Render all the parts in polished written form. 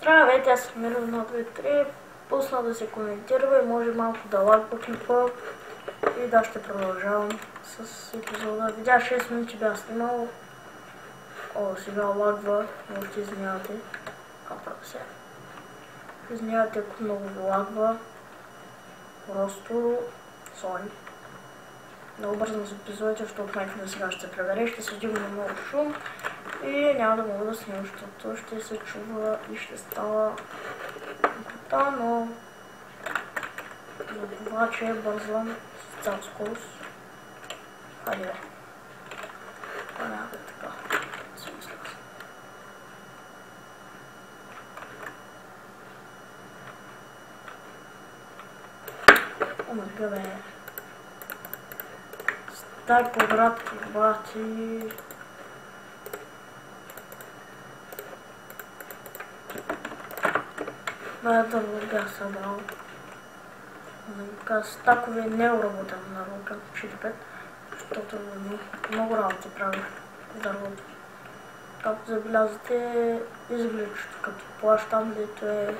Здравейте, аз съм Миро 123. Пусна да се коментира и може малко да лагва клипа. И да, ще продължавам с епизода. Видя 6 минути бях снимал. О, сега лагва. Можете извинявате. Капра сега. Извинявате, ако много ви лагва. Просто сори. Много бързо с епизодите, защото някъде сега ще се пребере, ще се дигне много шум и няма да мога да снимам, защото ще се чува и ще става брутално. За това, че бързам с цял скорост. Хайде бе. Това няма да е така. Смисъл. Омага бе. Дай повратки, бати. Бая дърво бях събрал. Стакове не работам на рука 4-5, защото много работи правих дървото. Както забелязате, изглеждащото като плащ там, дето е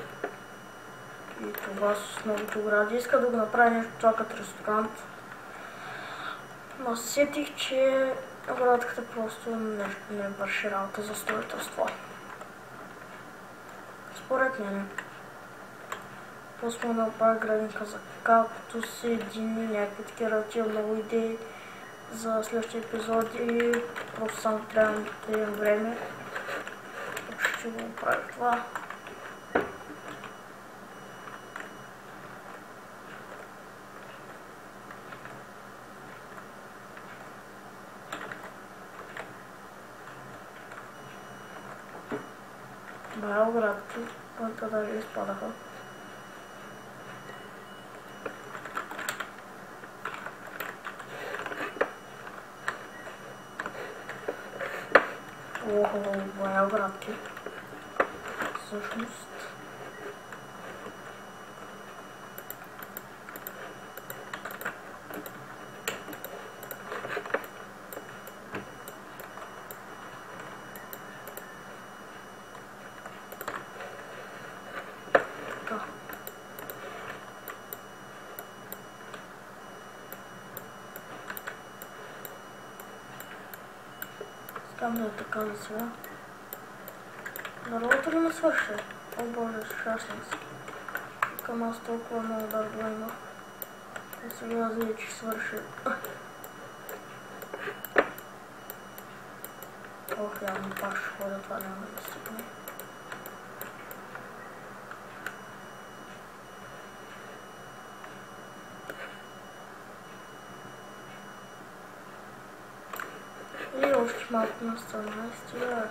и това с новото огради. Иска да го направя нещо това като ресторант. Но сетих, че оградката просто нещо не върши работа за строителство. Според мен. Просто му направя градинка за кактус, един някакви такива работи, много идеи за следващия епизод и просто само трябва да имам време. Ще го направя това. Бая оградки, които даже изпадаха. Охо, бая оградки. Всъщност. Искам да е така за сега. Дървото ли ме свърши? О боже, щастен си. Към аз толкова много дърво има. И сега зае, че свърши. Ох, явно пак ще ходя, това няма да стигне. И още малко на страна и стига.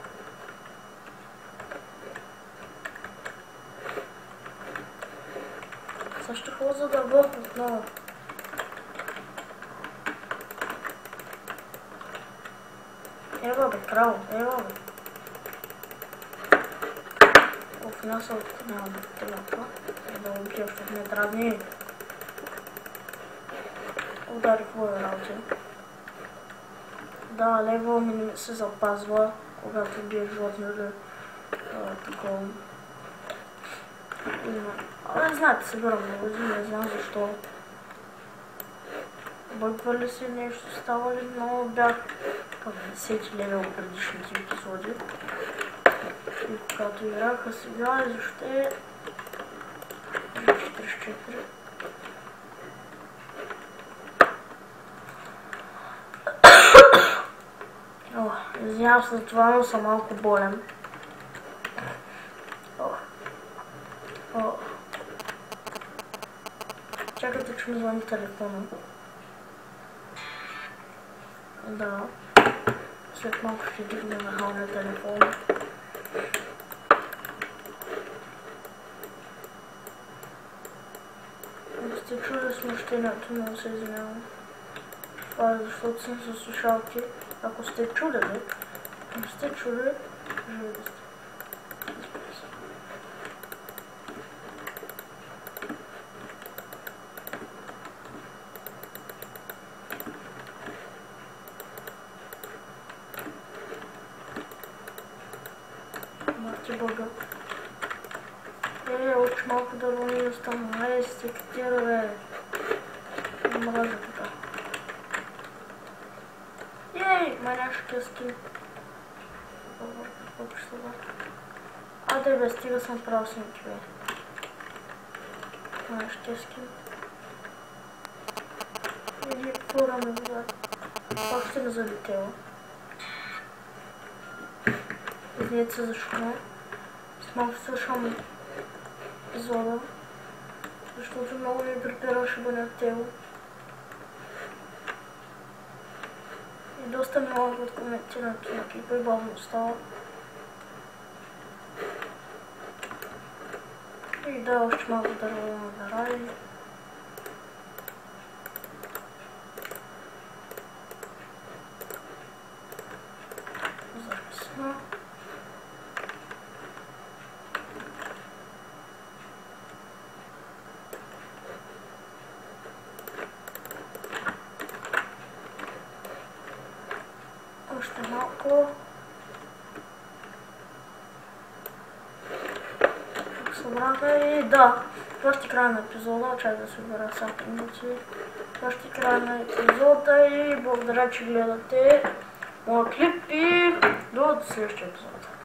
Сега ще ходя за дървото отново. Ева бе, краво, ева бе. Оф, нясълко нямам телефона. Да го убия, защото не дразни. Ударих моя работа. Да, левел ми се запазва, когато бие животни или такова. Не знаете, събирам много, не знам защо. Бъгва ли си нещо, става ли, но бях към 10 левел предишните епизоди. И когато играха сега, и защо е 44. Извинявам се за това, но съм малко болен. Чакайте, че ми звъни телефона. Да. След малко ще дигне нахалния телефон. Ако сте чули смущението, много се извинявам. Това е защото съм със слушалки. Ако сте чудили, не сте чули, живи да сте. Мати Бога. още малко дърво ни остана. Стиктира, бе. Мразя тука. Ей, маняшкия скин. Какво ще бъде? Аде бе, стига съм правил снимки, бе. Маняшкия скин. Или пораме водата. Пак ще ме залетела. Извинете се защо. Малко слушам епизода, защото много ми припираше бъде тело. И доста много от коментирането на клипа и бавно става. И да, още малко дърво да ради. Записано. Още малко. Събраха и да, това ще края на епизода, чай да се обера всяка минути. Това ще края на епизода и благодаря, че гледате моя клип и до следващия епизод.